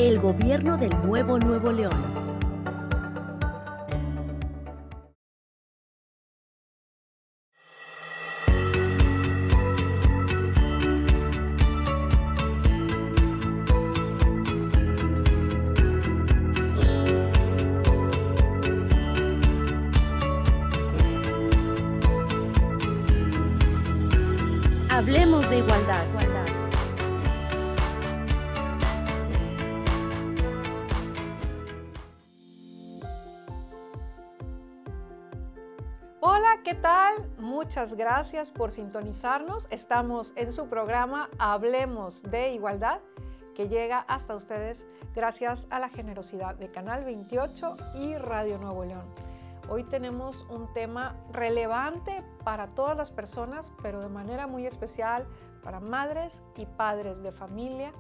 El gobierno del Nuevo Nuevo León. Hablemos de igualdad. Hola, ¿qué tal? Muchas gracias por sintonizarnos. Estamos en su programa Hablemos de Igualdad, que llega hasta ustedes gracias a la generosidad de Canal 28 y Radio Nuevo León. Hoy tenemos un tema relevante para todas las personas, pero de manera muy especial para madres y padres de familia,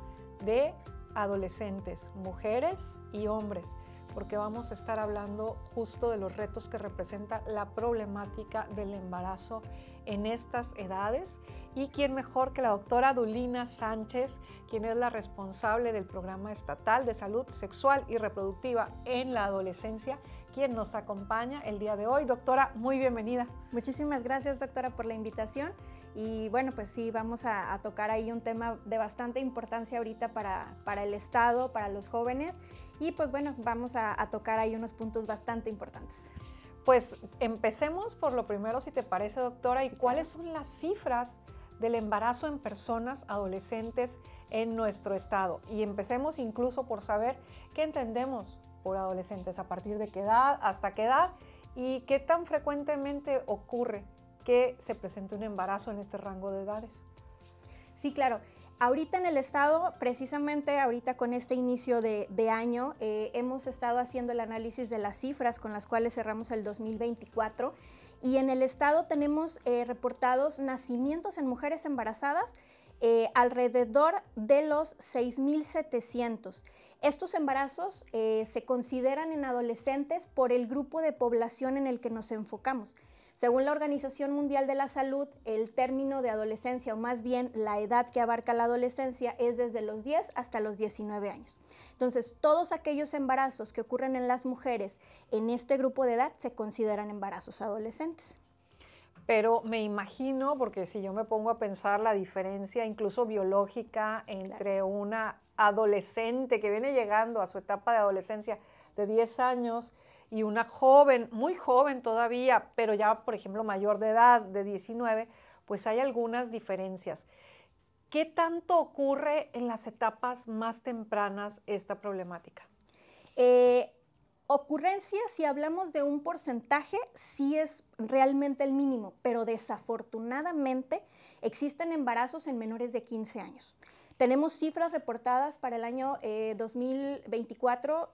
de adolescentes, mujeres y hombres, porque vamos a estar hablando justo de los retos que representa la problemática del embarazo en estas edades. Y quién mejor que la doctora Dulina Sánchez, quien es la responsable del Programa Estatal de Salud Sexual y Reproductiva en la Adolescencia, quien nos acompaña el día de hoy. Doctora, muy bienvenida. Muchísimas gracias, doctora, por la invitación. Y bueno, pues sí, vamos a tocar ahí un tema de bastante importancia ahorita para el Estado, para los jóvenes. Y pues bueno, vamos a tocar ahí unos puntos bastante importantes. Pues empecemos por lo primero, si te parece, doctora, y cuáles son las cifras del embarazo en personas adolescentes en nuestro estado. Y empecemos incluso por saber qué entendemos por adolescentes, a partir de qué edad, hasta qué edad, y qué tan frecuentemente ocurre que se presente un embarazo en este rango de edades. Sí, claro. Ahorita en el estado, precisamente ahorita con este inicio de año, hemos estado haciendo el análisis de las cifras con las cuales cerramos el 2024, y en el estado tenemos reportados nacimientos en mujeres embarazadas alrededor de los 6,700. Estos embarazos se consideran en adolescentes por el grupo de población en el que nos enfocamos. Según la Organización Mundial de la Salud, el término de adolescencia, o más bien la edad que abarca la adolescencia, es desde los 10 hasta los 19 años. Entonces, todos aquellos embarazos que ocurren en las mujeres en este grupo de edad se consideran embarazos adolescentes. Pero me imagino, porque si yo me pongo a pensar la diferencia incluso biológica entre una adolescente que viene llegando a su etapa de adolescencia de 10 años y una joven, muy joven todavía, pero ya, por ejemplo, mayor de edad, de 19, pues hay algunas diferencias. ¿Qué tanto ocurre en las etapas más tempranas esta problemática? Ocurrencias, si hablamos de un porcentaje, sí es realmente el mínimo, pero desafortunadamente existen embarazos en menores de 15 años. Tenemos cifras reportadas para el año 2024,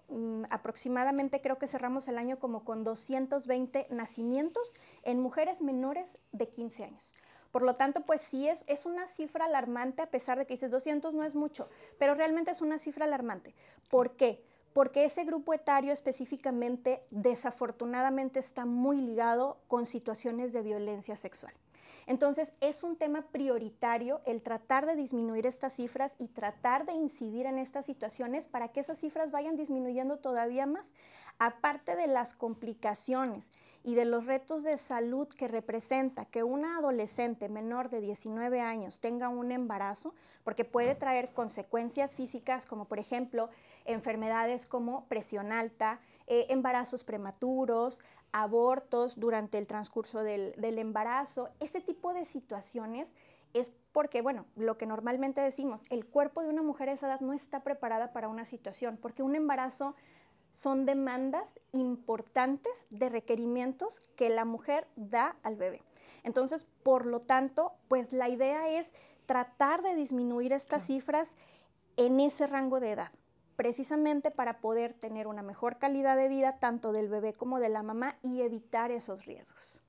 aproximadamente creo que cerramos el año como con 220 nacimientos en mujeres menores de 15 años. Por lo tanto, pues sí es una cifra alarmante, a pesar de que dices 200 no es mucho, pero realmente es una cifra alarmante. ¿Por qué? Porque ese grupo etario específicamente, desafortunadamente, está muy ligado con situaciones de violencia sexual. Entonces, es un tema prioritario el tratar de disminuir estas cifras y tratar de incidir en estas situaciones para que esas cifras vayan disminuyendo todavía más. Aparte de las complicaciones y de los retos de salud que representa que una adolescente menor de 19 años tenga un embarazo, porque puede traer consecuencias físicas como, por ejemplo, enfermedades como presión alta, embarazos prematuros, abortos durante el transcurso del embarazo. Ese tipo de situaciones es porque, bueno, lo que normalmente decimos, el cuerpo de una mujer a esa edad no está preparada para una situación, porque un embarazo son demandas importantes de requerimientos que la mujer da al bebé. Entonces, por lo tanto, pues la idea es tratar de disminuir estas cifras en ese rango de edad, precisamente para poder tener una mejor calidad de vida tanto del bebé como de la mamá y evitar esos riesgos.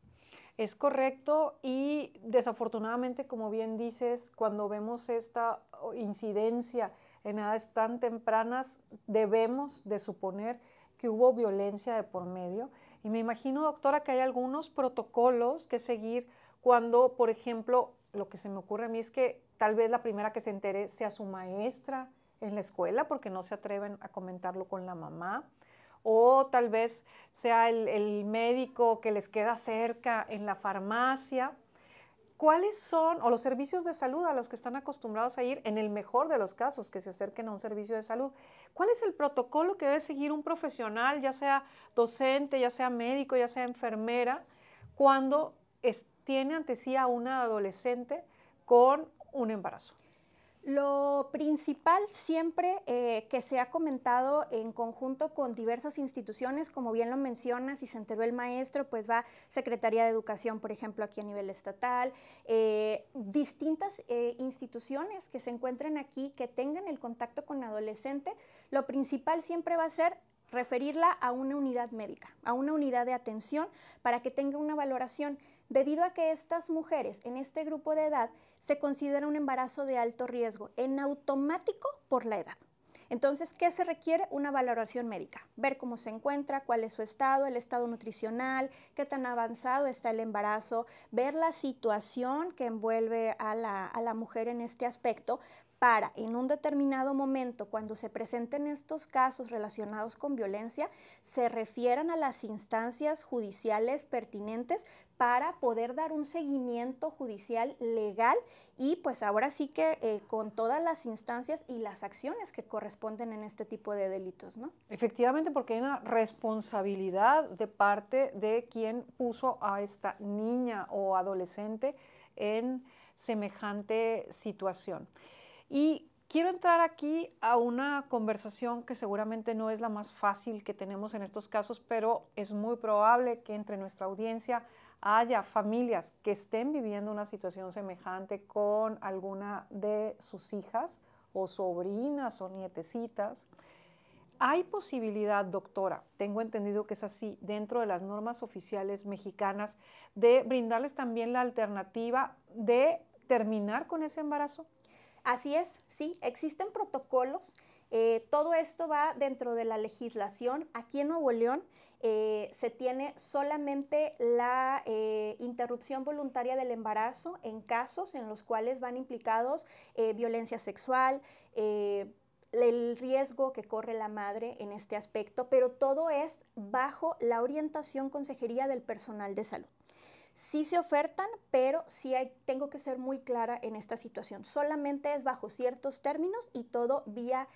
Es correcto, y desafortunadamente, como bien dices, cuando vemos esta incidencia en edades tan tempranas, debemos de suponer que hubo violencia de por medio. Y me imagino, doctora, que hay algunos protocolos que seguir cuando, por ejemplo, lo que se me ocurre a mí es que tal vez la primera que se entere sea su maestra en la escuela porque no se atreven a comentarlo con la mamá, o tal vez sea el médico que les queda cerca en la farmacia. ¿Cuáles son, o los servicios de salud a los que están acostumbrados a ir, en el mejor de los casos, que se acerquen a un servicio de salud? ¿Cuál es el protocolo que debe seguir un profesional, ya sea docente, ya sea médico, ya sea enfermera, cuando tiene ante sí a una adolescente con un embarazo? Lo principal siempre que se ha comentado en conjunto con diversas instituciones, como bien lo mencionas, si se enteró el maestro, pues va Secretaría de Educación, por ejemplo, aquí a nivel estatal, distintas instituciones que se encuentren aquí, que tengan el contacto con adolescente. Lo principal siempre va a ser referirla a una unidad médica, a una unidad de atención para que tenga una valoración, debido a que estas mujeres en este grupo de edad se considera un embarazo de alto riesgo en automático por la edad. Entonces, ¿qué se requiere? Una valoración médica, ver cómo se encuentra, cuál es su estado, el estado nutricional, qué tan avanzado está el embarazo, ver la situación que envuelve a la mujer en este aspecto, para en un determinado momento, cuando se presenten estos casos relacionados con violencia, se refieran a las instancias judiciales pertinentes para poder dar un seguimiento judicial legal y pues ahora sí que con todas las instancias y las acciones que corresponden en este tipo de delitos, ¿no? Efectivamente, porque hay una responsabilidad de parte de quien puso a esta niña o adolescente en semejante situación. Y quiero entrar aquí a una conversación que seguramente no es la más fácil que tenemos en estos casos, pero es muy probable que entre nuestra audiencia haya familias que estén viviendo una situación semejante con alguna de sus hijas o sobrinas o nietecitas. ¿Hay posibilidad, doctora, tengo entendido que es así, dentro de las normas oficiales mexicanas, de brindarles también la alternativa de terminar con ese embarazo? Así es, sí, existen protocolos, todo esto va dentro de la legislación. Aquí en Nuevo León se tiene solamente la interrupción voluntaria del embarazo en casos en los cuales van implicados violencia sexual, el riesgo que corre la madre en este aspecto, pero todo es bajo la orientación, consejería del personal de salud. Sí se ofertan, pero sí tengo que ser muy clara en esta situación. Solamente es bajo ciertos términos y todo vía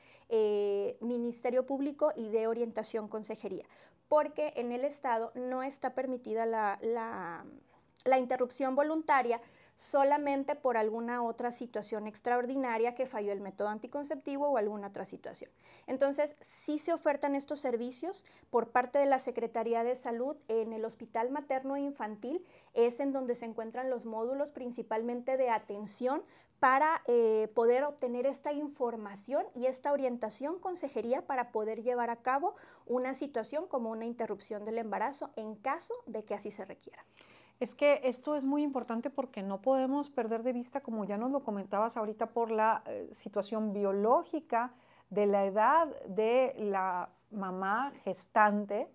Ministerio Público y de orientación consejería, porque en el Estado no está permitida la interrupción voluntaria solamente por alguna otra situación extraordinaria que falló el método anticonceptivo o alguna otra situación. Entonces, sí se ofertan estos servicios por parte de la Secretaría de Salud en el Hospital Materno e Infantil, es en donde se encuentran los módulos principalmente de atención para poder obtener esta información y esta orientación, consejería, para poder llevar a cabo una situación como una interrupción del embarazo en caso de que así se requiera. Es que esto es muy importante porque no podemos perder de vista, como ya nos lo comentabas ahorita, por la situación biológica de la edad de la mamá gestante,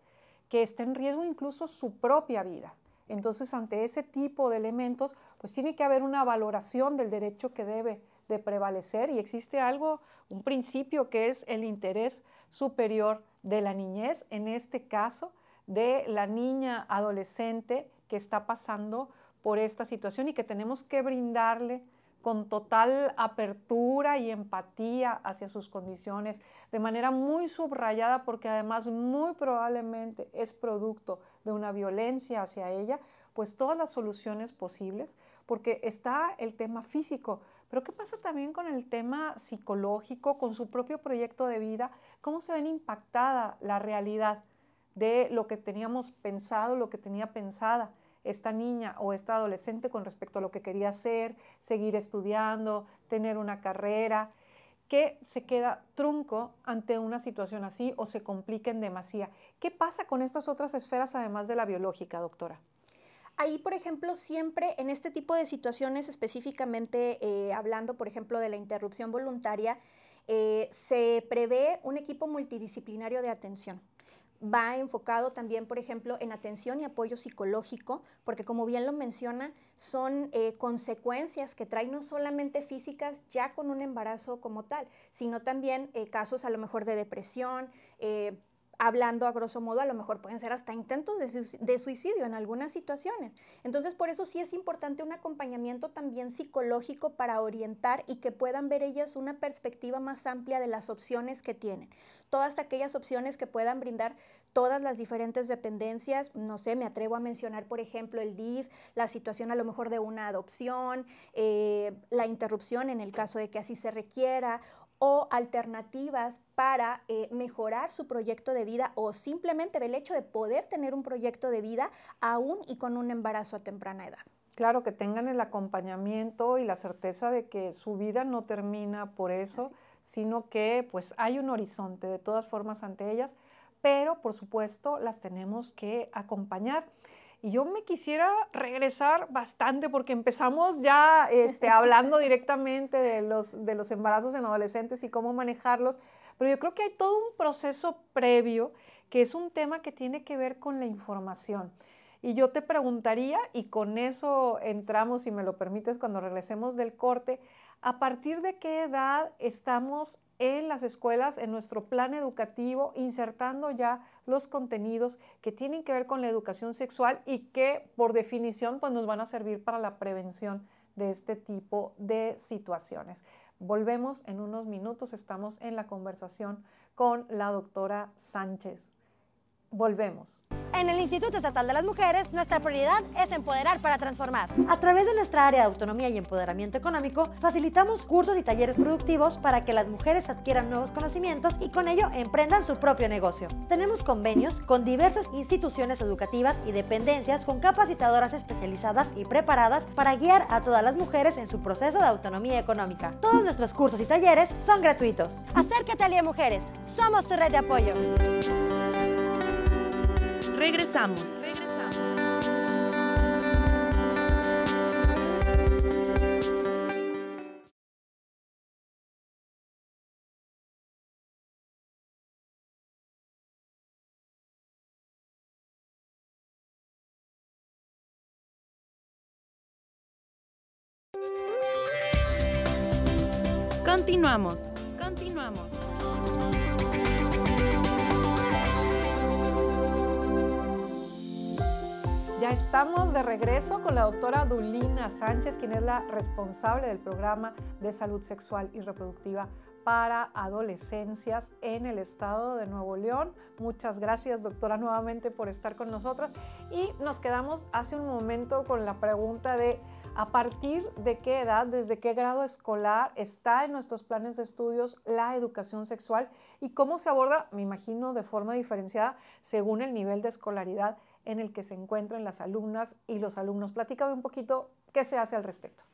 que está en riesgo incluso su propia vida. Entonces, ante ese tipo de elementos, pues tiene que haber una valoración del derecho que debe de prevalecer y existe algo, un principio que es el interés superior de la niñez, en este caso de la niña adolescente que está pasando por esta situación y que tenemos que brindarle con total apertura y empatía hacia sus condiciones, de manera muy subrayada, porque además muy probablemente es producto de una violencia hacia ella, pues todas las soluciones posibles, porque está el tema físico, pero ¿qué pasa también con el tema psicológico, con su propio proyecto de vida? ¿Cómo se ven impactada la realidad de lo que teníamos pensado, lo que tenía pensada esta niña o esta adolescente con respecto a lo que quería hacer, seguir estudiando, tener una carrera, que se queda trunco ante una situación así o se complica en demasía? ¿Qué pasa con estas otras esferas además de la biológica, doctora? Ahí, por ejemplo, siempre en este tipo de situaciones, específicamente hablando, por ejemplo, de la interrupción voluntaria, se prevé un equipo multidisciplinario de atención, va enfocado también, por ejemplo, en atención y apoyo psicológico, porque como bien lo menciona, son consecuencias que traen no solamente físicas ya con un embarazo como tal, sino también casos a lo mejor de depresión, hablando a grosso modo, a lo mejor pueden ser hasta intentos de suicidio en algunas situaciones. Entonces, por eso sí es importante un acompañamiento también psicológico para orientar y que puedan ver ellas una perspectiva más amplia de las opciones que tienen. Todas aquellas opciones que puedan brindar todas las diferentes dependencias, no sé, me atrevo a mencionar, por ejemplo, el DIF, la situación a lo mejor de una adopción, la interrupción en el caso de que así se requiera, o alternativas para mejorar su proyecto de vida o simplemente el hecho de poder tener un proyecto de vida aún y con un embarazo a temprana edad. Claro, que tengan el acompañamiento y la certeza de que su vida no termina por eso, sino que pues hay un horizonte de todas formas ante ellas, pero por supuesto las tenemos que acompañar. Y yo me quisiera regresar bastante porque empezamos ya hablando directamente de los embarazos en adolescentes y cómo manejarlos, pero yo creo que hay todo un proceso previo que es un tema que tiene que ver con la información. Y yo te preguntaría, y con eso entramos, si me lo permites, cuando regresemos del corte, ¿a partir de qué edad estamos en las escuelas, en nuestro plan educativo, insertando ya los contenidos que tienen que ver con la educación sexual y que, por definición, pues nos van a servir para la prevención de este tipo de situaciones? Volvemos en unos minutos, estamos en la conversación con la doctora Sánchez. Volvemos. En el Instituto Estatal de las Mujeres, nuestra prioridad es empoderar para transformar. A través de nuestra área de autonomía y empoderamiento económico, facilitamos cursos y talleres productivos para que las mujeres adquieran nuevos conocimientos y con ello emprendan su propio negocio. Tenemos convenios con diversas instituciones educativas y dependencias con capacitadoras especializadas y preparadas para guiar a todas las mujeres en su proceso de autonomía económica. Todos nuestros cursos y talleres son gratuitos. Acércate a LIE Mujeres. Somos tu red de apoyo. Regresamos. Continuamos. Ya estamos de regreso con la doctora Dulina Sánchez, quien es la responsable del programa de salud sexual y reproductiva para adolescencias en el estado de Nuevo León. Muchas gracias, doctora, nuevamente por estar con nosotras. Y nos quedamos hace un momento con la pregunta de ¿a partir de qué edad, desde qué grado escolar está en nuestros planes de estudios la educación sexual y cómo se aborda, me imagino, de forma diferenciada según el nivel de escolaridad en el que se encuentran las alumnas y los alumnos? Platícame un poquito qué se hace al respecto.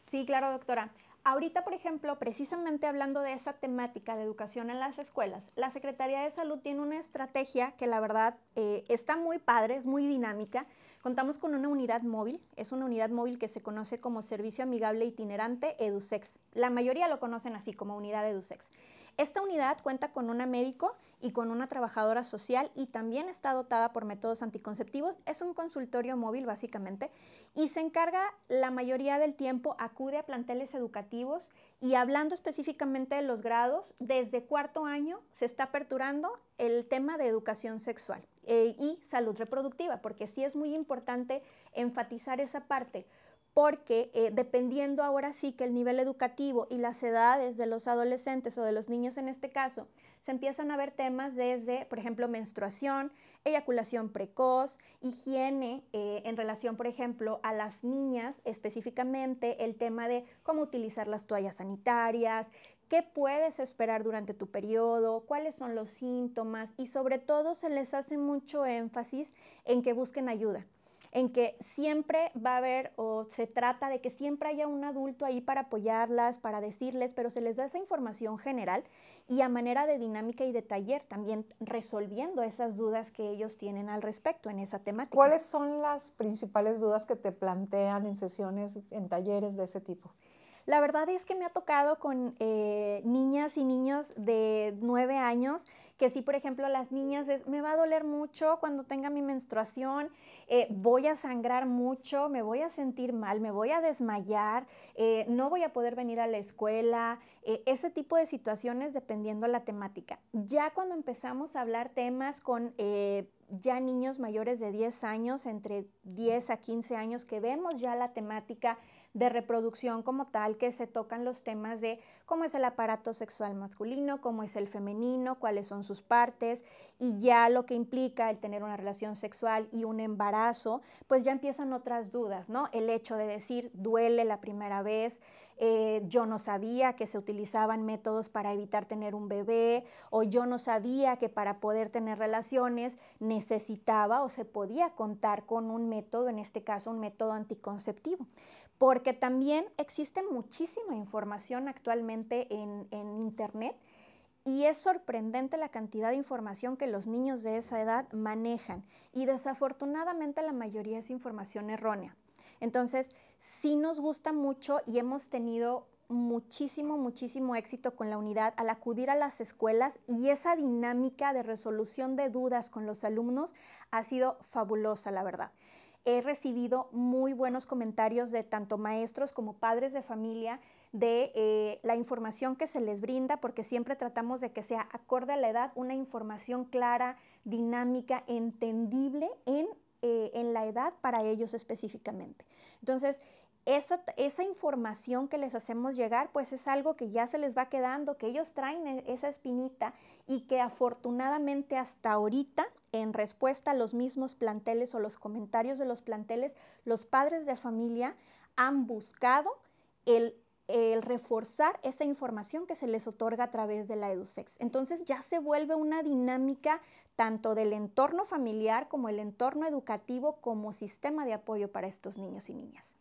Sí, claro, doctora. Ahorita, por ejemplo, precisamente hablando de esa temática de educación en las escuelas, la Secretaría de Salud tiene una estrategia que la verdad está muy padre, es muy dinámica. Contamos con una unidad móvil, es una unidad móvil que se conoce como Servicio Amigable Itinerante EduSex. La mayoría lo conocen así como unidad EduSex. Esta unidad cuenta con una médico y con una trabajadora social y también está dotada por métodos anticonceptivos. Es un consultorio móvil básicamente y se encarga la mayoría del tiempo, acude a planteles educativos y hablando específicamente de los grados, desde cuarto año se está aperturando el tema de educación sexual y salud reproductiva, porque sí es muy importante enfatizar esa parte. Porque dependiendo ahora sí que el nivel educativo y las edades de los adolescentes o de los niños en este caso, se empiezan a ver temas desde, por ejemplo, menstruación, eyaculación precoz, higiene en relación, por ejemplo, a las niñas, específicamente el tema de cómo utilizar las toallas sanitarias, qué puedes esperar durante tu periodo, cuáles son los síntomas y sobre todo se les hace mucho énfasis en que busquen ayuda. En que siempre va a haber o se trata de que siempre haya un adulto ahí para apoyarlas, para decirles, pero se les da esa información general y a manera de dinámica y de taller también resolviendo esas dudas que ellos tienen al respecto en esa temática. ¿Cuáles son las principales dudas que te plantean en sesiones, en talleres de ese tipo? La verdad es que me ha tocado con niñas y niños de 9 años que si, por ejemplo, las niñas me va a doler mucho cuando tenga mi menstruación, voy a sangrar mucho, me voy a sentir mal, me voy a desmayar, no voy a poder venir a la escuela, ese tipo de situaciones dependiendo la temática. Ya cuando empezamos a hablar temas con ya niños mayores de 10 años, entre 10 a 15 años, que vemos ya la temática de reproducción como tal, que se tocan los temas de cómo es el aparato sexual masculino, cómo es el femenino, cuáles son sus partes, y ya lo que implica el tener una relación sexual y un embarazo, pues ya empiezan otras dudas, ¿no? El hecho de decir, duele la primera vez, yo no sabía que se utilizaban métodos para evitar tener un bebé, o yo no sabía que para poder tener relaciones necesitaba o se podía contar con un método, en este caso un método anticonceptivo. Porque también existe muchísima información actualmente en Internet y es sorprendente la cantidad de información que los niños de esa edad manejan y desafortunadamente la mayoría es información errónea. Entonces, sí nos gusta mucho y hemos tenido muchísimo éxito con la unidad al acudir a las escuelas y esa dinámica de resolución de dudas con los alumnos ha sido fabulosa, la verdad. He recibido muy buenos comentarios de tanto maestros como padres de familia de la información que se les brinda, porque siempre tratamos de que sea acorde a la edad, una información clara, dinámica, entendible en la edad para ellos específicamente. Entonces, esa información que les hacemos llegar, pues es algo que ya se les va quedando, que ellos traen esa espinita y que afortunadamente hasta ahorita, en respuesta a los mismos planteles o los comentarios de los planteles, los padres de familia han buscado el reforzar esa información que se les otorga a través de la EduSex. Entonces ya se vuelve una dinámica tanto del entorno familiar como el entorno educativo como sistema de apoyo para estos niños y niñas.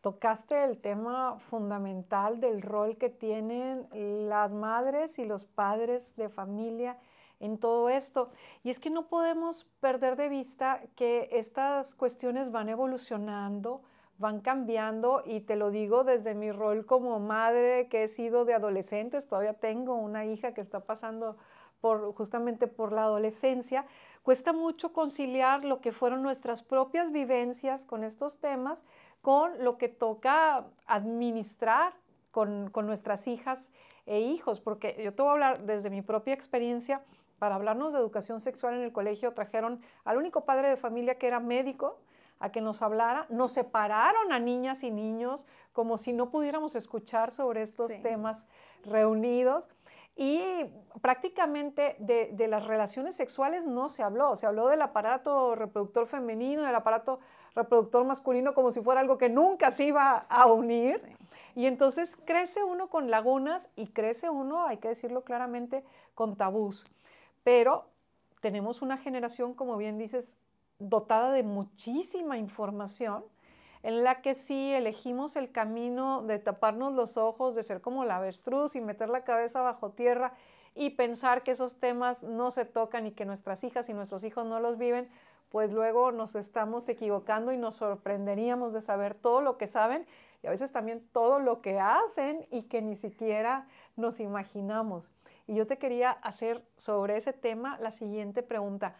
Tocaste el tema fundamental del rol que tienen las madres y los padres de familia en todo esto. Y es que no podemos perder de vista que estas cuestiones van evolucionando, van cambiando, y te lo digo desde mi rol como madre que he sido de adolescentes, todavía tengo una hija que está pasando justamente por la adolescencia. Cuesta mucho conciliar lo que fueron nuestras propias vivencias con estos temas con lo que toca administrar con nuestras hijas e hijos, porque yo te voy a hablar desde mi propia experiencia. Para hablarnos de educación sexual en el colegio trajeron al único padre de familia que era médico a que nos hablara, nos separaron a niñas y niños como si no pudiéramos escuchar sobre estos temas reunidos. Y prácticamente de las relaciones sexuales no se habló del aparato reproductor femenino, del aparato reproductor masculino como si fuera algo que nunca se iba a unir. Sí. Y entonces crece uno con lagunas y crece uno, hay que decirlo claramente, con tabús. Pero tenemos una generación, como bien dices, dotada de muchísima información, en la que sí elegimos el camino de taparnos los ojos, de ser como la avestruz y meter la cabeza bajo tierra y pensar que esos temas no se tocan y que nuestras hijas y nuestros hijos no los viven, pues luego nos estamos equivocando y nos sorprenderíamos de saber todo lo que saben y a veces también todo lo que hacen y que ni siquiera nos imaginamos. Y yo te quería hacer sobre ese tema la siguiente pregunta.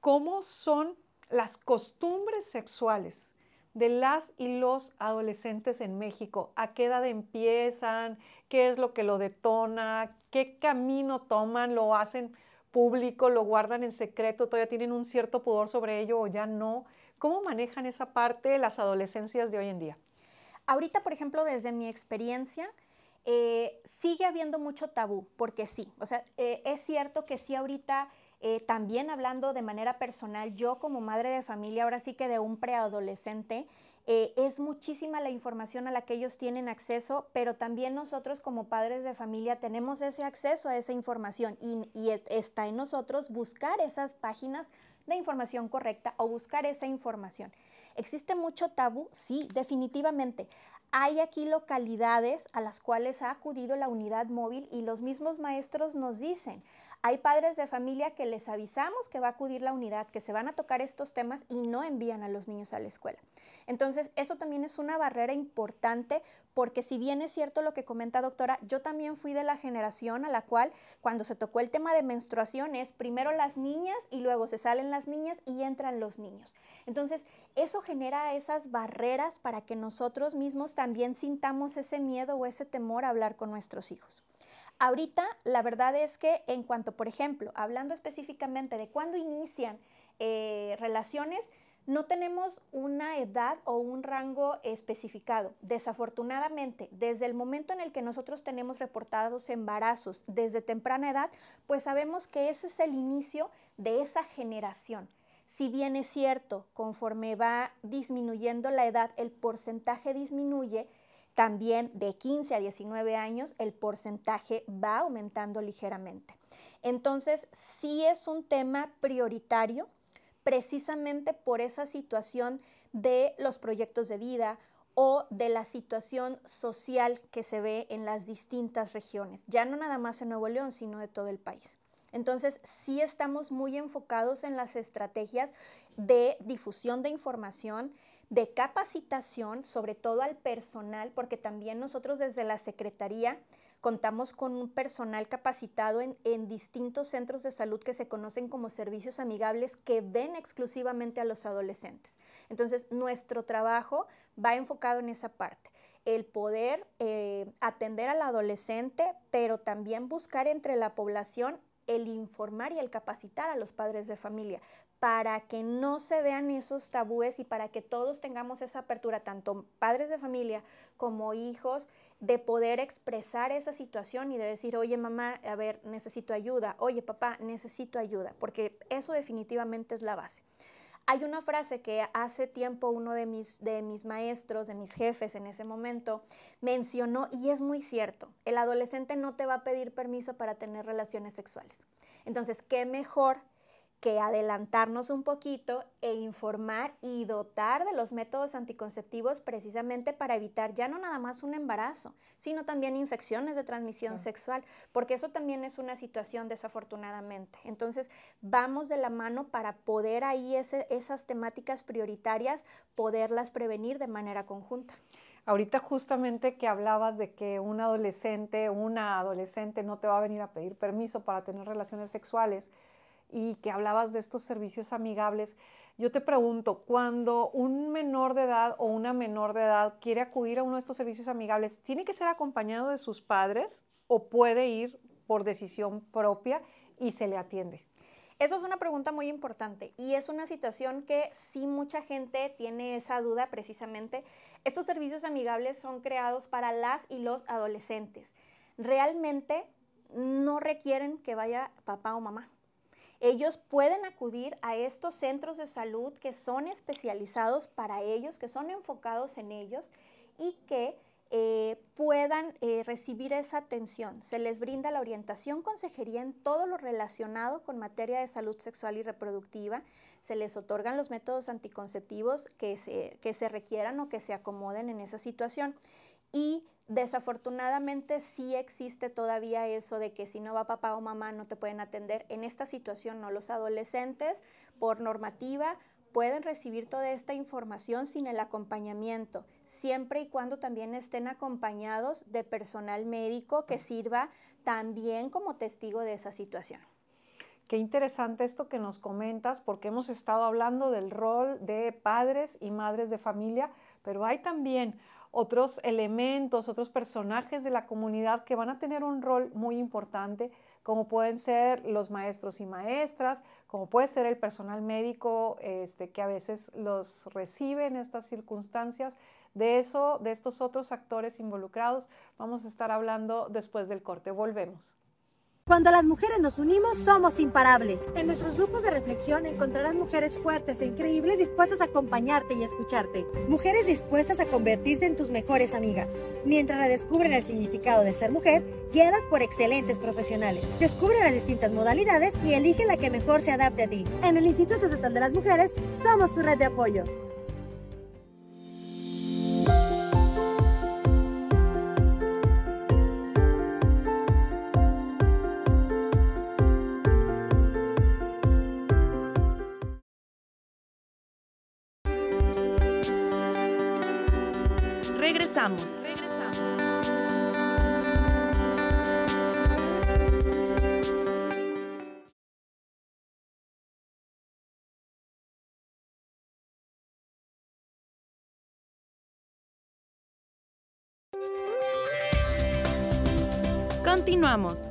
¿Cómo son las costumbres sexuales de las y los adolescentes en México? ¿A qué edad empiezan? ¿Qué es lo que lo detona? ¿Qué camino toman? ¿Lo hacen público? ¿Lo guardan en secreto? ¿Todavía tienen un cierto pudor sobre ello o ya no? ¿Cómo manejan esa parte de las adolescencias de hoy en día? Ahorita, por ejemplo, desde mi experiencia, sigue habiendo mucho tabú, porque sí, o sea, es cierto que sí ahorita, también hablando de manera personal, yo como madre de familia, ahora sí que de un preadolescente, es muchísima la información a la que ellos tienen acceso, pero también nosotros como padres de familia tenemos ese acceso a esa información y está en nosotros buscar esas páginas de información correcta o buscar esa información. ¿Existe mucho tabú? Sí, definitivamente. Hay aquí localidades a las cuales ha acudido la unidad móvil y los mismos maestros nos dicen, hay padres de familia que les avisamos que va a acudir la unidad, que se van a tocar estos temas y no envían a los niños a la escuela. Entonces, eso también es una barrera importante porque si bien es cierto lo que comenta doctora, yo también fui de la generación a la cual cuando se tocó el tema de menstruación es primero las niñas y luego se salen las niñas y entran los niños. Entonces, eso genera esas barreras para que nosotros mismos también sintamos ese miedo o ese temor a hablar con nuestros hijos. Ahorita, la verdad es que en cuanto, por ejemplo, hablando específicamente de cuándo inician relaciones, no tenemos una edad o un rango especificado. Desafortunadamente, desde el momento en el que nosotros tenemos reportados embarazos desde temprana edad, pues sabemos que ese es el inicio de esa generación. Si bien es cierto, conforme va disminuyendo la edad, el porcentaje disminuye, también de 15 a 19 años el porcentaje va aumentando ligeramente. Entonces, sí es un tema prioritario, precisamente por esa situación de los proyectos de vida o de la situación social que se ve en las distintas regiones, ya no nada más en Nuevo León, sino de todo el país. Entonces, sí estamos muy enfocados en las estrategias de difusión de información, de capacitación, sobre todo al personal, porque también nosotros desde la Secretaría contamos con un personal capacitado en distintos centros de salud que se conocen como servicios amigables que ven exclusivamente a los adolescentes. Entonces, nuestro trabajo va enfocado en esa parte, el poder atender al adolescente, pero también buscar entre la población el informar y el capacitar a los padres de familia para que no se vean esos tabúes y para que todos tengamos esa apertura, tanto padres de familia como hijos, de poder expresar esa situación y de decir, oye mamá, a ver, necesito ayuda, oye papá, necesito ayuda, porque eso definitivamente es la base. Hay una frase que hace tiempo uno de mis maestros, de mis jefes en ese momento, mencionó y es muy cierto, el adolescente no te va a pedir permiso para tener relaciones sexuales. Entonces, ¿qué mejor que adelantarnos un poquito e informar y dotar de los métodos anticonceptivos precisamente para evitar ya no nada más un embarazo, sino también infecciones de transmisión sexual, porque eso también es una situación desafortunadamente. Entonces, vamos de la mano para poder ahí esas temáticas prioritarias, poderlas prevenir de manera conjunta. Ahorita justamente que hablabas de que una adolescente no te va a venir a pedir permiso para tener relaciones sexuales, y que hablabas de estos servicios amigables, yo te pregunto, cuando un menor de edad o una menor de edad quiere acudir a uno de estos servicios amigables, ¿tiene que ser acompañado de sus padres o puede ir por decisión propia y se le atiende? Eso es una pregunta muy importante y es una situación que sí mucha gente tiene esa duda precisamente. Estos servicios amigables son creados para las y los adolescentes. Realmente no requieren que vaya papá o mamá. Ellos pueden acudir a estos centros de salud que son especializados para ellos, que son enfocados en ellos y que puedan recibir esa atención. Se les brinda la orientación, consejería en todo lo relacionado con materia de salud sexual y reproductiva. Se les otorgan los métodos anticonceptivos que se requieran o que se acomoden en esa situación. Y desafortunadamente sí existe todavía eso de que si no va papá o mamá no te pueden atender. En esta situación no, los adolescentes por normativa pueden recibir toda esta información sin el acompañamiento, siempre y cuando también estén acompañados de personal médico que sirva también como testigo de esa situación. Qué interesante esto que nos comentas, porque hemos estado hablando del rol de padres y madres de familia, pero hay también otros elementos, otros personajes de la comunidad que van a tener un rol muy importante, como pueden ser los maestros y maestras, como puede ser el personal médico que a veces los recibe en estas circunstancias. De estos otros actores involucrados, vamos a estar hablando después del corte. Volvemos. Cuando las mujeres nos unimos, somos imparables. En nuestros grupos de reflexión encontrarás mujeres fuertes e increíbles dispuestas a acompañarte y escucharte. Mujeres dispuestas a convertirse en tus mejores amigas, mientras redescubren el significado de ser mujer, guiadas por excelentes profesionales. Descubre las distintas modalidades y elige la que mejor se adapte a ti. En el Instituto Estatal de las Mujeres, somos tu red de apoyo. Regresamos. Continuamos.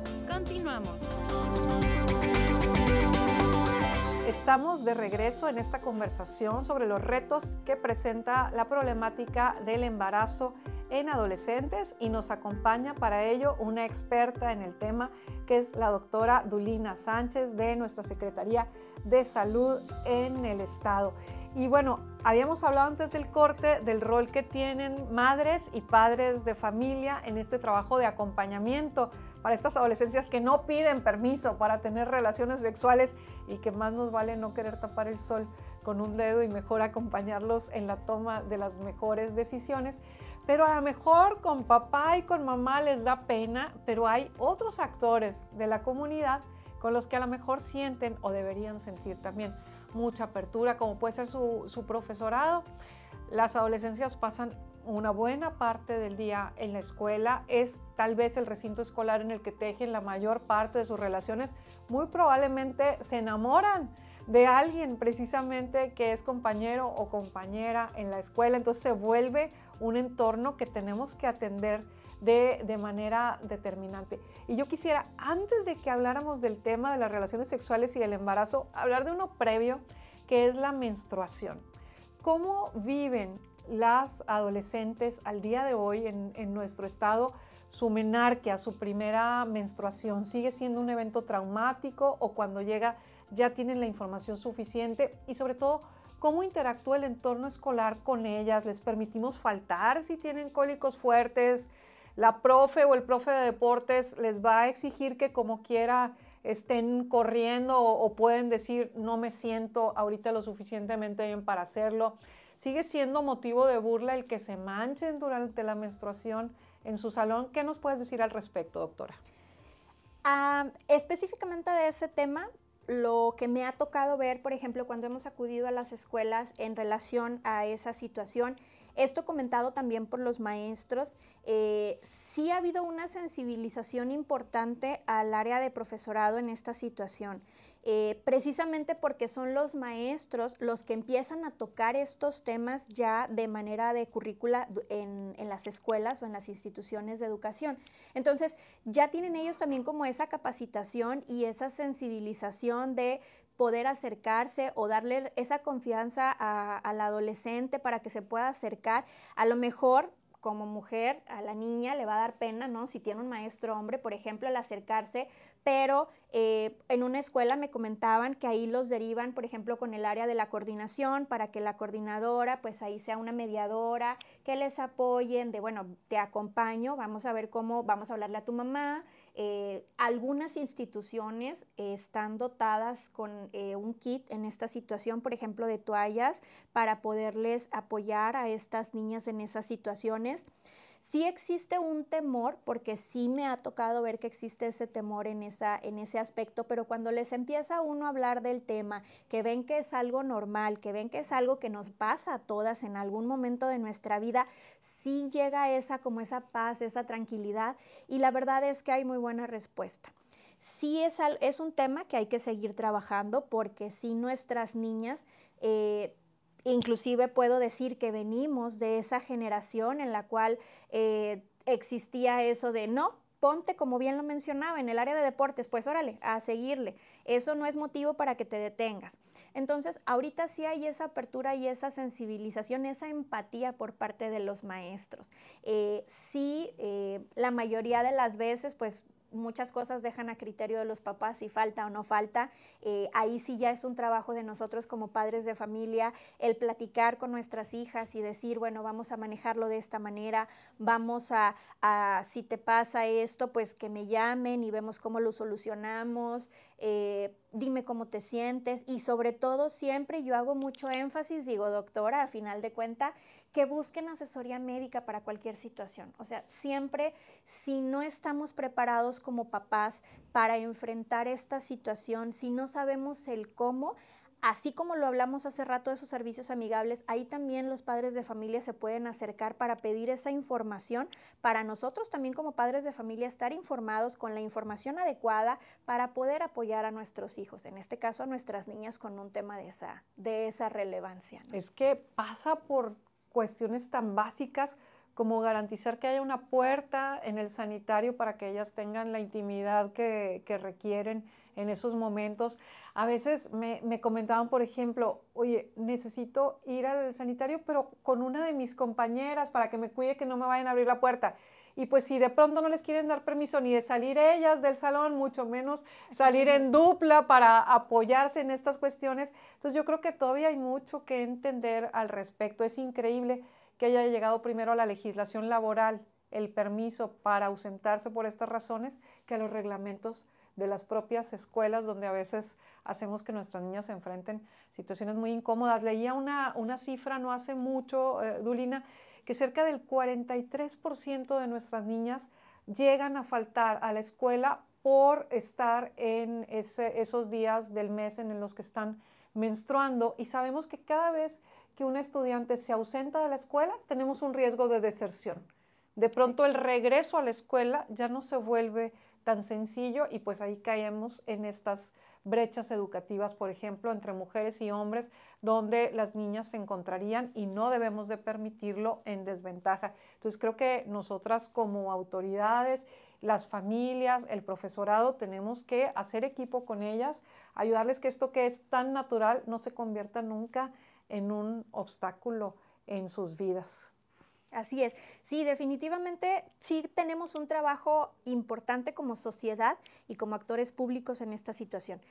Estamos de regreso en esta conversación sobre los retos que presenta la problemática del embarazo en adolescentes y nos acompaña para ello una experta en el tema que es la doctora Dulina Sánchez de nuestra Secretaría de Salud en el Estado. Y bueno, habíamos hablado antes del corte del rol que tienen madres y padres de familia en este trabajo de acompañamiento para estas adolescencias que no piden permiso para tener relaciones sexuales y que más nos vale no querer tapar el sol con un dedo y mejor acompañarlos en la toma de las mejores decisiones. Pero a lo mejor con papá y con mamá les da pena, pero hay otros actores de la comunidad con los que a lo mejor sienten o deberían sentir también mucha apertura, como puede ser su profesorado. Las adolescencias pasan una buena parte del día en la escuela, es tal vez el recinto escolar en el que tejen la mayor parte de sus relaciones. Muy probablemente se enamoran de alguien precisamente que es compañero o compañera en la escuela, entonces se vuelve un entorno que tenemos que atender de manera determinante. Y yo quisiera, antes de que habláramos del tema de las relaciones sexuales y del embarazo, hablar de uno previo, que es la menstruación. ¿Cómo viven las adolescentes al día de hoy en nuestro estado su menarquia, su primera menstruación? ¿Sigue siendo un evento traumático o cuando llega ya tienen la información suficiente? Y sobre todo, ¿cómo interactúa el entorno escolar con ellas? ¿Les permitimos faltar si tienen cólicos fuertes? ¿La profe o el profe de deportes les va a exigir que como quiera estén corriendo o pueden decir no me siento ahorita lo suficientemente bien para hacerlo? ¿Sigue siendo motivo de burla el que se manchen durante la menstruación en su salón? ¿Qué nos puedes decir al respecto, doctora? Específicamente de ese tema, lo que me ha tocado ver, por ejemplo, cuando hemos acudido a las escuelas en relación a esa situación, esto comentado también por los maestros, sí ha habido una sensibilización importante al área de profesorado en esta situación. Precisamente porque son los maestros los que empiezan a tocar estos temas ya de manera de currícula en las escuelas o en las instituciones de educación. Entonces, ya tienen ellos también como esa capacitación y esa sensibilización de poder acercarse o darle esa confianza al adolescente para que se pueda acercar. A lo mejor, como mujer, a la niña le va a dar pena, ¿no? Si tiene un maestro hombre, por ejemplo, al acercarse, pero en una escuela me comentaban que ahí los derivan, por ejemplo, con el área de la coordinación, para que la coordinadora, pues ahí sea una mediadora, que les apoyen de, bueno, te acompaño, vamos a ver cómo, vamos a hablarle a tu mamá. Algunas instituciones están dotadas con un kit en esta situación, por ejemplo, de toallas para poderles apoyar a estas niñas en esas situaciones. Sí existe un temor, porque sí me ha tocado ver que existe ese temor en ese aspecto, pero cuando les empieza uno a hablar del tema, que ven que es algo normal, que ven que es algo que nos pasa a todas en algún momento de nuestra vida, sí llega como esa paz, esa tranquilidad, y la verdad es que hay muy buena respuesta. Sí es un tema que hay que seguir trabajando, porque sí nuestras niñas, inclusive puedo decir que venimos de esa generación en la cual existía eso de no, ponte, como bien lo mencionaba, en el área de deportes, pues órale, a seguirle. Eso no es motivo para que te detengas. Entonces, ahorita sí hay esa apertura y esa sensibilización, esa empatía por parte de los maestros. La mayoría de las veces, pues, muchas cosas dejan a criterio de los papás si falta o no falta. Ahí sí ya es un trabajo de nosotros como padres de familia, el platicar con nuestras hijas y decir, bueno, vamos a manejarlo de esta manera, vamos a si te pasa esto, pues que me llamen y vemos cómo lo solucionamos, dime cómo te sientes, y sobre todo siempre yo hago mucho énfasis, digo, doctora, a final de cuentas, que busquen asesoría médica para cualquier situación. O sea, siempre, si no estamos preparados como papás para enfrentar esta situación, si no sabemos el cómo, Así como lo hablamos hace rato de esos servicios amigables, ahí también los padres de familia se pueden acercar para pedir esa información, para nosotros también como padres de familia estar informados con la información adecuada para poder apoyar a nuestros hijos, en este caso a nuestras niñas con un tema de esa relevancia, ¿no? Es que pasa por cuestiones tan básicas como garantizar que haya una puerta en el sanitario para que ellas tengan la intimidad que requieren en esos momentos. A veces me comentaban, por ejemplo, oye, necesito ir al sanitario, pero con una de mis compañeras para que me cuide que no me vayan a abrir la puerta. Y pues si de pronto no les quieren dar permiso ni de salir ellas del salón, mucho menos salir en dupla para apoyarse en estas cuestiones. Entonces yo creo que todavía hay mucho que entender al respecto. Es increíble que haya llegado primero a la legislación laboral el permiso para ausentarse por estas razones que a los reglamentos de las propias escuelas, donde a veces hacemos que nuestras niñas se enfrenten situaciones muy incómodas. Leía una cifra no hace mucho, Dulina, que cerca del 43% de nuestras niñas llegan a faltar a la escuela por estar en esos días del mes en los que están menstruando, y sabemos que cada vez que un estudiante se ausenta de la escuela tenemos un riesgo de deserción. De pronto el regreso a la escuela ya no se vuelve tan sencillo y pues ahí caemos en estas brechas educativas, por ejemplo, entre mujeres y hombres, donde las niñas se encontrarían y no debemos de permitirlo en desventaja. Entonces creo que nosotras como autoridades, las familias, el profesorado, tenemos que hacer equipo con ellas, ayudarles que esto que es tan natural no se convierta nunca en un obstáculo en sus vidas. Así es. Sí, definitivamente sí tenemos un trabajo importante como sociedad y como actores públicos en esta situación.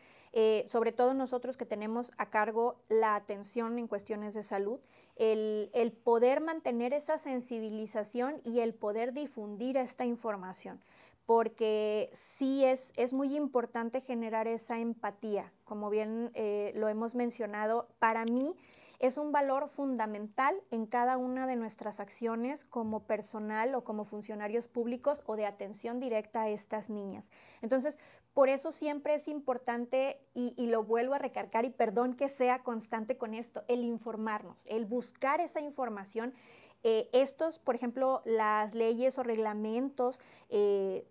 Sobre todo nosotros que tenemos a cargo la atención en cuestiones de salud, el poder mantener esa sensibilización y el poder difundir esta información, porque sí es muy importante generar esa empatía. Como bien lo hemos mencionado, para mí es un valor fundamental en cada una de nuestras acciones como personal o como funcionarios públicos o de atención directa a estas niñas. Entonces, por eso siempre es importante, y lo vuelvo a recalcar, y perdón que sea constante con esto, el informarnos, el buscar esa información. Estos, por ejemplo, las leyes o reglamentos,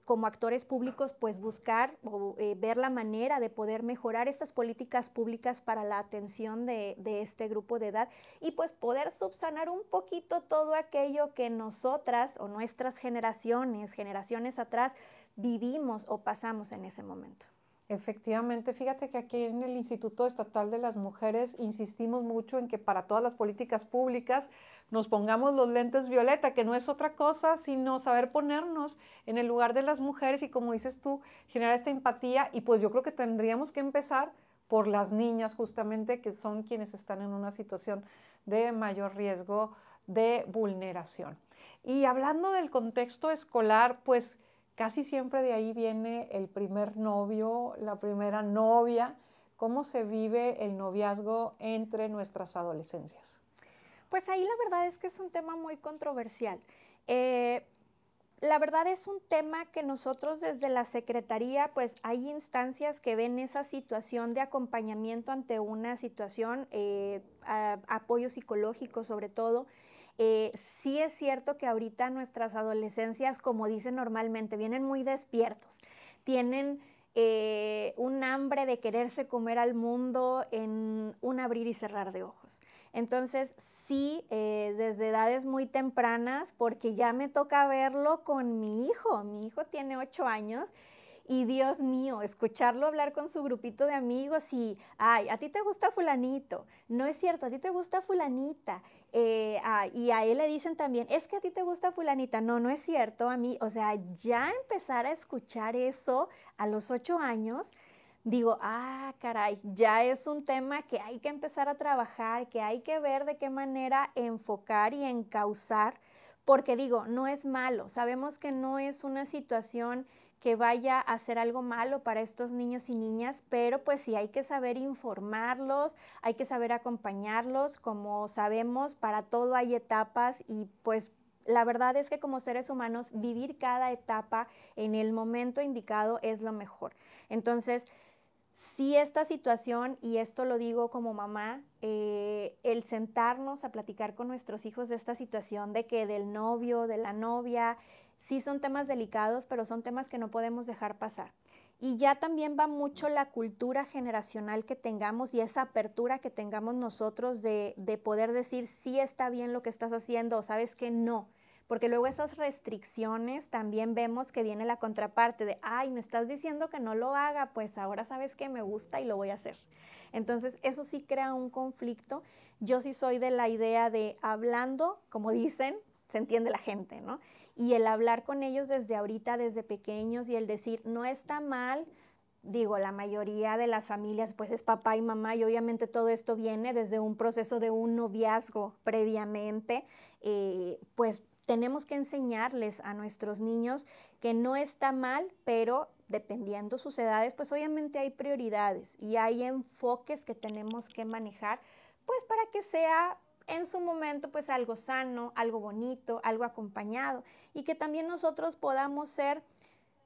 como actores públicos, pues buscar o ver la manera de poder mejorar estas políticas públicas para la atención de este grupo de edad y pues poder subsanar un poquito todo aquello que nosotras o nuestras generaciones atrás vivimos o pasamos en ese momento. Efectivamente, fíjate que aquí en el Instituto Estatal de las Mujeres insistimos mucho en que para todas las políticas públicas nos pongamos los lentes violeta, que no es otra cosa sino saber ponernos en el lugar de las mujeres y, como dices tú, generar esta empatía. Y pues yo creo que tendríamos que empezar por las niñas justamente, que son quienes están en una situación de mayor riesgo de vulneración. Y hablando del contexto escolar, pues casi siempre de ahí viene el primer novio, la primera novia. ¿Cómo se vive el noviazgo entre nuestras adolescencias? Pues ahí la verdad es que es un tema muy controversial. La verdad es un tema que nosotros desde la Secretaría, pues hay instancias que ven esa situación de acompañamiento ante una situación, apoyo psicológico sobre todo. Sí es cierto que ahorita nuestras adolescencias, como dicen normalmente, vienen muy despiertos, tienen un hambre de quererse comer al mundo en un abrir y cerrar de ojos. Entonces sí, desde edades muy tempranas, porque ya me toca verlo con mi hijo tiene 8 años, y Dios mío, escucharlo hablar con su grupito de amigos y, ay, a ti te gusta fulanito, no es cierto, a ti te gusta fulanita, y a él le dicen también, es que a ti te gusta fulanita, no, no es cierto, a mí, o sea, ya empezar a escuchar eso a los 8 años, digo, caray, ya es un tema que hay que empezar a trabajar, que hay que ver de qué manera enfocar y encauzar, porque digo, no es malo, sabemos que no es una situación que vaya a hacer algo malo para estos niños y niñas, pero pues sí hay que saber informarlos, hay que saber acompañarlos, como sabemos, para todo hay etapas y pues la verdad es que como seres humanos vivir cada etapa en el momento indicado es lo mejor. Entonces, Sí, esta situación, y esto lo digo como mamá, el sentarnos a platicar con nuestros hijos de esta situación, de que del novio, de la novia, sí son temas delicados, pero son temas que no podemos dejar pasar. Y ya también va mucho la cultura generacional que tengamos y esa apertura que tengamos nosotros de poder decir sí está bien lo que estás haciendo o sabes que no. Porque luego esas restricciones también vemos que viene la contraparte de, ay, me estás diciendo que no lo haga, pues ahora sabes que me gusta y lo voy a hacer. Entonces, eso sí crea un conflicto. Yo sí soy de la idea de hablando, como dicen, se entiende la gente, ¿no? Y el hablar con ellos desde ahorita, desde pequeños, y el decir, no está mal. Digo, la mayoría de las familias pues es papá y mamá y obviamente todo esto viene desde un proceso de un noviazgo previamente, pues tenemos que enseñarles a nuestros niños que no está mal, pero dependiendo sus edades, pues obviamente hay prioridades y hay enfoques que tenemos que manejar, pues para que sea en su momento pues algo sano, algo bonito, algo acompañado y que también nosotros podamos ser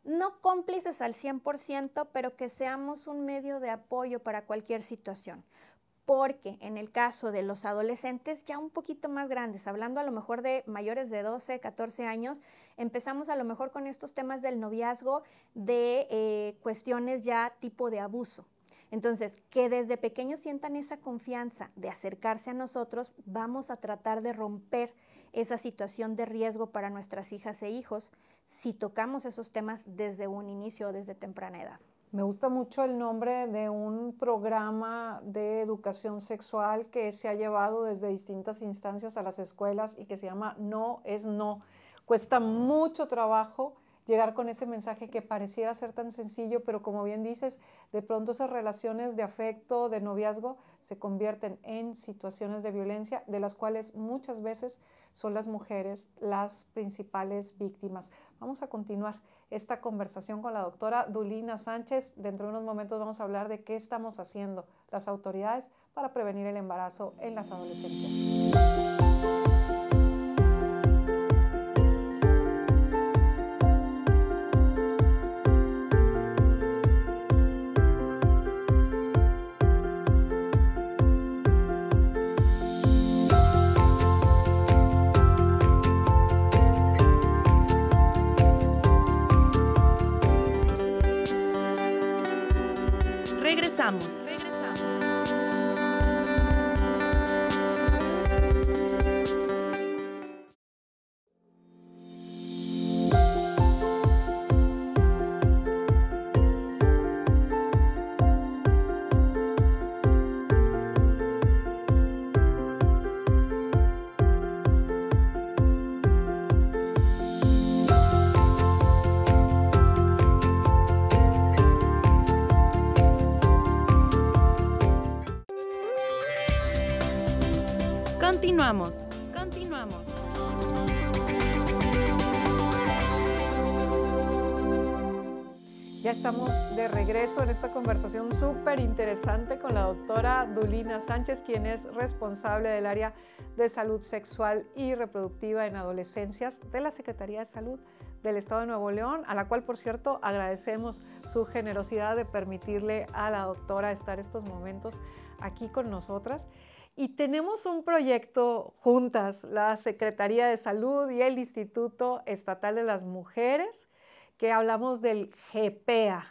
no cómplices al 100%, pero que seamos un medio de apoyo para cualquier situación. Porque en el caso de los adolescentes ya un poquito más grandes, hablando a lo mejor de mayores de 12, 14 años, empezamos a lo mejor con estos temas del noviazgo, de cuestiones ya tipo de abuso. Entonces, que desde pequeños sientan esa confianza de acercarse a nosotros, vamos a tratar de romper esa situación de riesgo para nuestras hijas e hijos si tocamos esos temas desde un inicio o desde temprana edad. Me gusta mucho el nombre de un programa de educación sexual que se ha llevado desde distintas instancias a las escuelas y que se llama No es No. Cuesta mucho trabajo llegar con ese mensaje que pareciera ser tan sencillo, pero como bien dices, de pronto esas relaciones de afecto, de noviazgo, se convierten en situaciones de violencia, de las cuales muchas veces son las mujeres las principales víctimas. Vamos a continuar esta conversación con la doctora Dulina Sánchez. Dentro de unos momentos vamos a hablar de qué estamos haciendo las autoridades para prevenir el embarazo en las adolescencias. Regresamos. Continuamos. Ya estamos de regreso en esta conversación súper interesante con la doctora Dulina Sánchez, quien es responsable del área de salud sexual y reproductiva en adolescencias de la Secretaría de Salud del Estado de Nuevo León, a la cual, por cierto, agradecemos su generosidad de permitirle a la doctora estar estos momentos aquí con nosotras. Y tenemos un proyecto juntas, la Secretaría de Salud y el Instituto Estatal de las Mujeres, que hablamos del GPA.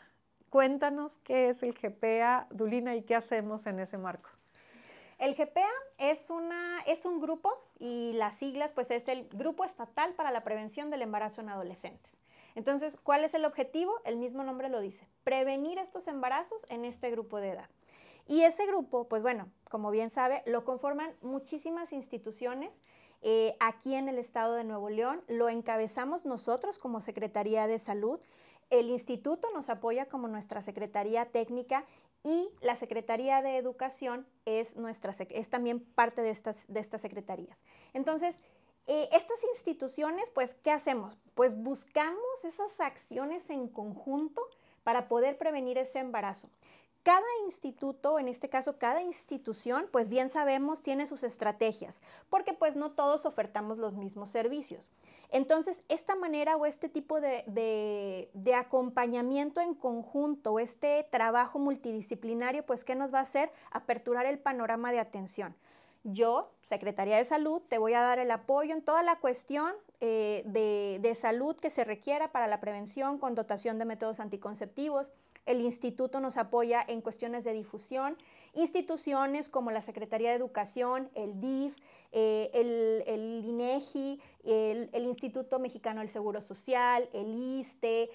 Cuéntanos qué es el GPA, Dulina, y qué hacemos en ese marco. El GPA es un grupo y las siglas pues es el Grupo Estatal para la Prevención del Embarazo en Adolescentes. Entonces, ¿cuál es el objetivo? El mismo nombre lo dice, prevenir estos embarazos en este grupo de edad. Y ese grupo, pues bueno, como bien sabe, lo conforman muchísimas instituciones aquí en el estado de Nuevo León. Lo encabezamos nosotros como Secretaría de Salud. El instituto nos apoya como nuestra Secretaría Técnica y la Secretaría de Educación es también parte de estas secretarías. Entonces, estas instituciones, pues, ¿qué hacemos? Pues buscamos esas acciones en conjunto para poder prevenir ese embarazo. Cada instituto, en este caso cada institución, pues bien sabemos, tiene sus estrategias, porque pues no todos ofertamos los mismos servicios. Entonces, esta manera o este tipo de acompañamiento en conjunto, este trabajo multidisciplinario, pues ¿qué nos va a hacer? Aperturar el panorama de atención. Yo, Secretaría de Salud, te voy a dar el apoyo en toda la cuestión de salud que se requiera para la prevención con dotación de métodos anticonceptivos. El instituto nos apoya en cuestiones de difusión. Instituciones como la Secretaría de Educación, el DIF, el INEGI, el Instituto Mexicano del Seguro Social, el ISSSTE,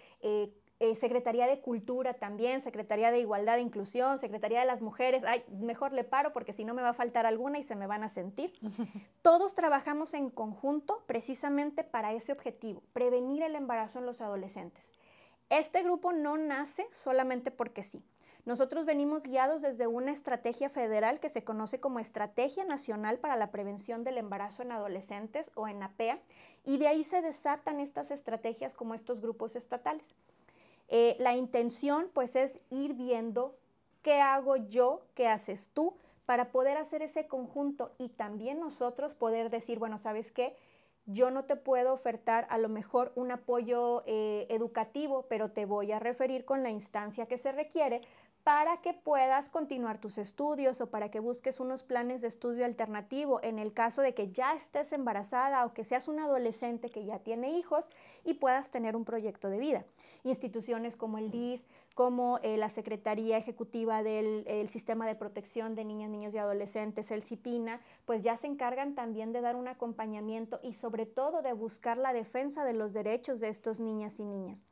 Secretaría de Cultura también, Secretaría de Igualdad e Inclusión, Secretaría de las Mujeres. Ay, mejor le paro porque si no me va a faltar alguna y se me van a sentir. Todos trabajamos en conjunto precisamente para ese objetivo, prevenir el embarazo en los adolescentes. Este grupo no nace solamente porque sí. Nosotros venimos guiados desde una estrategia federal que se conoce como Estrategia Nacional para la Prevención del Embarazo en Adolescentes o ENAPEA, y de ahí se desatan estas estrategias como estos grupos estatales. La intención pues es ir viendo qué hago yo, qué haces tú, para poder hacer ese conjunto y también nosotros poder decir, bueno, ¿sabes qué? Yo no te puedo ofertar a lo mejor un apoyo educativo, pero te voy a referir con la instancia que se requiere para que puedas continuar tus estudios o para que busques unos planes de estudio alternativo en el caso de que ya estés embarazada o que seas un adolescente que ya tiene hijos y puedas tener un proyecto de vida. Instituciones como el DIF, como la Secretaría Ejecutiva del Sistema de Protección de Niñas, Niños y Adolescentes, el CIPINA, pues ya se encargan también de dar un acompañamiento y sobre todo de buscar la defensa de los derechos de estos niñas y niñas.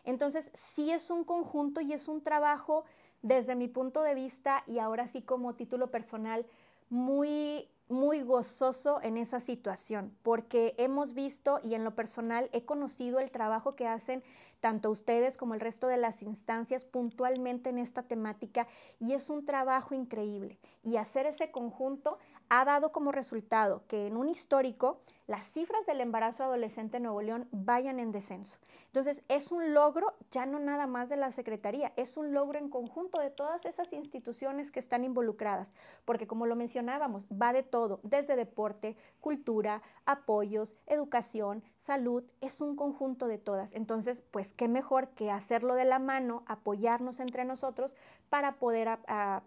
Entonces, sí es un conjunto y es un trabajo desde mi punto de vista y ahora sí como título personal muy gozoso en esa situación, porque hemos visto y en lo personal he conocido el trabajo que hacen tanto ustedes como el resto de las instancias puntualmente en esta temática y es un trabajo increíble. Y hacer ese conjunto ha dado como resultado que en un histórico las cifras del embarazo adolescente en Nuevo León vayan en descenso. Entonces es un logro ya no nada más de la Secretaría, es un logro en conjunto de todas esas instituciones que están involucradas, porque como lo mencionábamos, va de todo, desde deporte, cultura, apoyos, educación, salud, es un conjunto de todas. Entonces, pues qué mejor que hacerlo de la mano, apoyarnos entre nosotros para poder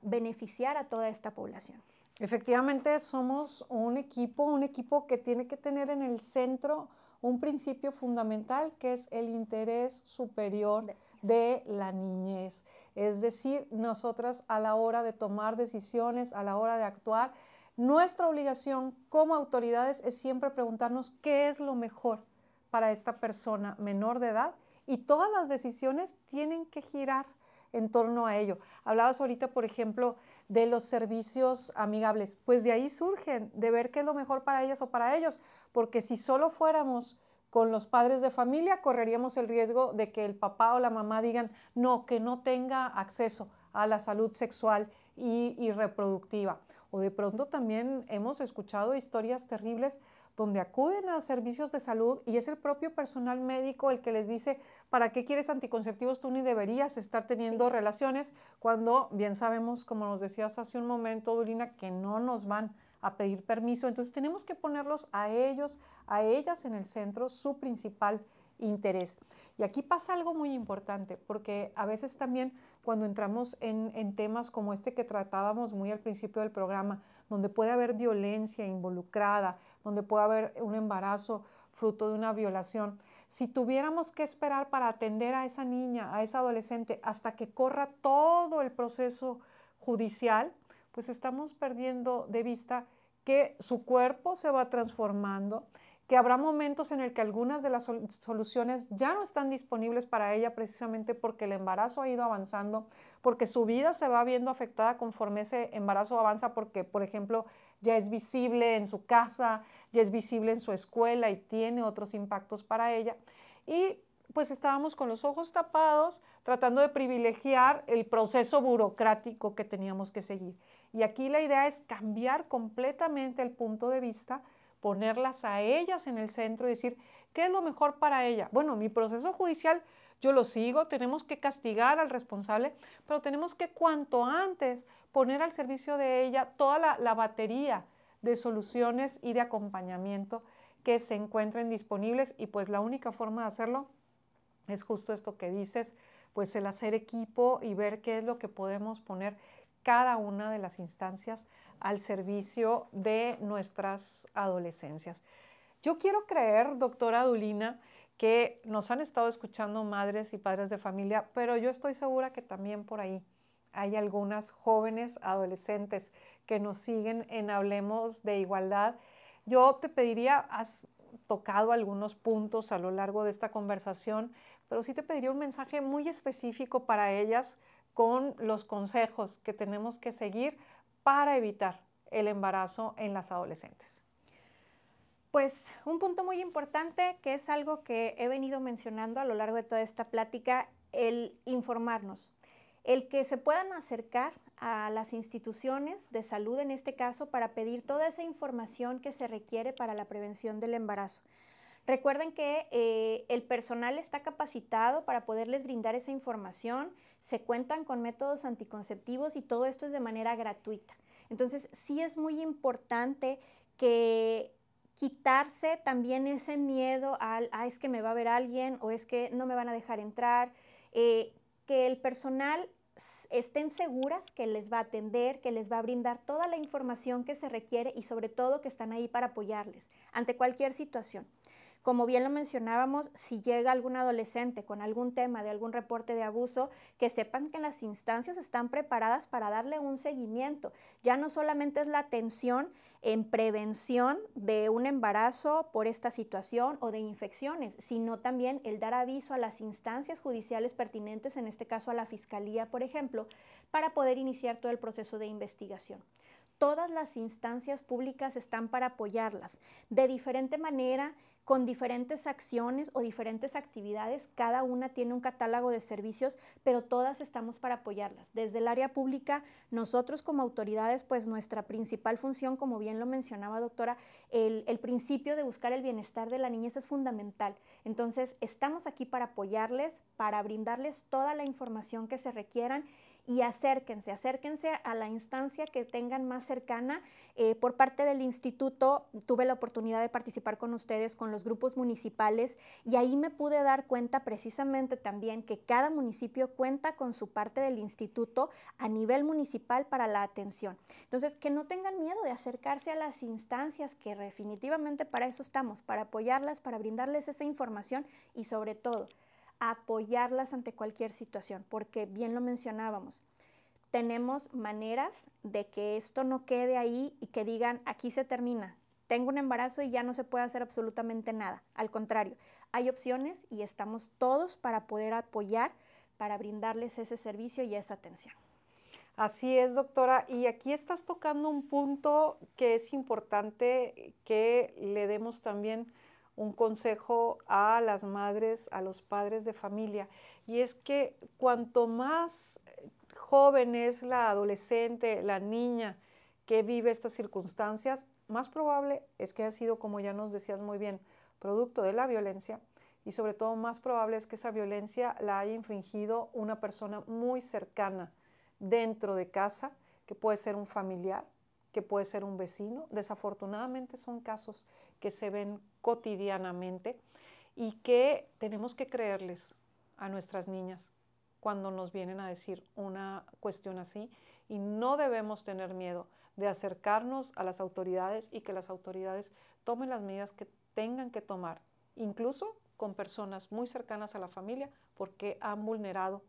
beneficiar a toda esta población. Efectivamente, somos un equipo que tiene que tener en el centro un principio fundamental que es el interés superior de la niñez. Es decir, nosotras a la hora de tomar decisiones, a la hora de actuar, nuestra obligación como autoridades es siempre preguntarnos qué es lo mejor para esta persona menor de edad y todas las decisiones tienen que girar en torno a ello. Hablabas ahorita, por ejemplo, de los servicios amigables, pues de ahí surgen, de ver qué es lo mejor para ellas o para ellos, porque si solo fuéramos con los padres de familia, correríamos el riesgo de que el papá o la mamá digan no, que no tenga acceso a la salud sexual y reproductiva. O de pronto también hemos escuchado historias terribles donde acuden a servicios de salud y es el propio personal médico el que les dice, ¿para qué quieres anticonceptivos? Tú ni deberías estar teniendo relaciones, cuando bien sabemos, como nos decías hace un momento, Durina, que no nos van a pedir permiso. Entonces tenemos que ponerlos a ellos, a ellas en el centro, su principal interés. Y aquí pasa algo muy importante, porque a veces también cuando entramos en temas como este que tratábamos muy al principio del programa, donde puede haber violencia involucrada, donde puede haber un embarazo fruto de una violación, si tuviéramos que esperar para atender a esa niña, a esa adolescente, hasta que corra todo el proceso judicial, pues estamos perdiendo de vista que su cuerpo se va transformando, que habrá momentos en el que algunas de las soluciones ya no están disponibles para ella precisamente porque el embarazo ha ido avanzando, porque su vida se va viendo afectada conforme ese embarazo avanza, porque, por ejemplo, ya es visible en su casa, ya es visible en su escuela y tiene otros impactos para ella. Y pues estábamos con los ojos tapados tratando de privilegiar el proceso burocrático que teníamos que seguir. Y aquí la idea es cambiar completamente el punto de vista, ponerlas a ellas en el centro y decir, ¿qué es lo mejor para ella? Bueno, mi proceso judicial yo lo sigo, tenemos que castigar al responsable, pero tenemos que cuanto antes poner al servicio de ella toda la batería de soluciones y de acompañamiento que se encuentren disponibles, y pues la única forma de hacerlo es justo esto que dices, pues el hacer equipo y ver qué es lo que podemos poner cada una de las instancias al servicio de nuestras adolescencias. Yo quiero creer, doctora Adulina, que nos han estado escuchando madres y padres de familia, pero yo estoy segura que también por ahí hay algunas jóvenes adolescentes que nos siguen en Hablemos de Igualdad. Yo te pediría, has tocado algunos puntos a lo largo de esta conversación, pero sí te pediría un mensaje muy específico para ellas con los consejos que tenemos que seguir para evitar el embarazo en las adolescentes. Pues un punto muy importante, que es algo que he venido mencionando a lo largo de toda esta plática, el informarnos, el que se puedan acercar a las instituciones de salud en este caso para pedir toda esa información que se requiere para la prevención del embarazo. Recuerden que el personal está capacitado para poderles brindar esa información, se cuentan con métodos anticonceptivos y todo esto es de manera gratuita. Entonces sí es muy importante que quitarse también ese miedo al, es que me va a ver alguien o es que no me van a dejar entrar, que el personal estén seguras que les va a atender, que les va a brindar toda la información que se requiere y sobre todo que están ahí para apoyarles ante cualquier situación. Como bien lo mencionábamos, si llega algún adolescente con algún tema de algún reporte de abuso, que sepan que las instancias están preparadas para darle un seguimiento. Ya no solamente es la atención en prevención de un embarazo por esta situación o de infecciones, sino también el dar aviso a las instancias judiciales pertinentes, en este caso a la Fiscalía, por ejemplo, para poder iniciar todo el proceso de investigación. Todas las instancias públicas están para apoyarlas de diferente manera, con diferentes acciones o diferentes actividades. Cada una tiene un catálogo de servicios, pero todas estamos para apoyarlas. Desde el área pública, nosotros como autoridades, pues nuestra principal función, como bien lo mencionaba doctora, el principio de buscar el bienestar de la niñez es fundamental. Entonces, estamos aquí para apoyarles, para brindarles toda la información que se requieran. Y acérquense a la instancia que tengan más cercana. Por parte del instituto tuve la oportunidad de participar con ustedes, con los grupos municipales, y ahí me pude dar cuenta precisamente también que cada municipio cuenta con su parte del instituto a nivel municipal para la atención. Entonces, que no tengan miedo de acercarse a las instancias, que definitivamente para eso estamos, para apoyarlas, para brindarles esa información y sobre todo, apoyarlas ante cualquier situación, porque bien lo mencionábamos, tenemos maneras de que esto no quede ahí y que digan, aquí se termina, tengo un embarazo y ya no se puede hacer absolutamente nada. Al contrario, hay opciones y estamos todos para poder apoyar, para brindarles ese servicio y esa atención. Así es, doctora, y aquí estás tocando un punto que es importante que le demos también un consejo a las madres, a los padres de familia, y es que cuanto más joven es la adolescente, la niña que vive estas circunstancias, más probable es que haya sido, como ya nos decías muy bien, producto de la violencia, y sobre todo más probable es que esa violencia la haya infringido una persona muy cercana dentro de casa, que puede ser un familiar, que puede ser un vecino. Desafortunadamente son casos que se ven cotidianamente y que tenemos que creerles a nuestras niñas cuando nos vienen a decir una cuestión así, y no debemos tener miedo de acercarnos a las autoridades y que las autoridades tomen las medidas que tengan que tomar, incluso con personas muy cercanas a la familia, porque han vulnerado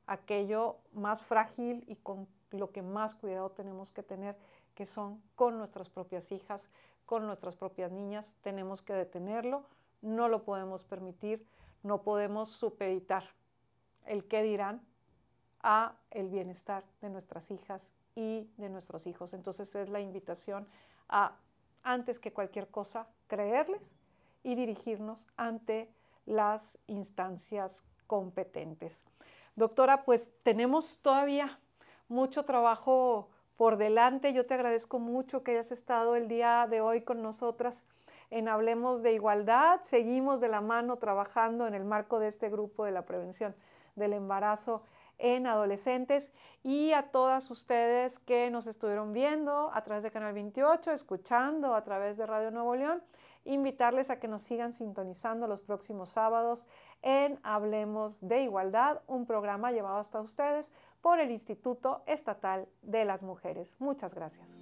aquello más frágil y con lo que más cuidado tenemos que tener, que son con nuestras propias hijas, con nuestras propias niñas. Tenemos que detenerlo, no lo podemos permitir, no podemos supeditar el qué dirán a el bienestar de nuestras hijas y de nuestros hijos. Entonces es la invitación a, antes que cualquier cosa, creerles y dirigirnos ante las instancias competentes. Doctora, pues tenemos todavía mucho trabajo por delante. Yo te agradezco mucho que hayas estado el día de hoy con nosotras en Hablemos de Igualdad. Seguimos de la mano trabajando en el marco de este grupo de la prevención del embarazo en adolescentes, y a todas ustedes que nos estuvieron viendo a través de Canal 28, escuchando a través de Radio Nuevo León, invitarles a que nos sigan sintonizando los próximos sábados en Hablemos de Igualdad, un programa llevado hasta ustedes por el Instituto Estatal de las Mujeres. Muchas gracias.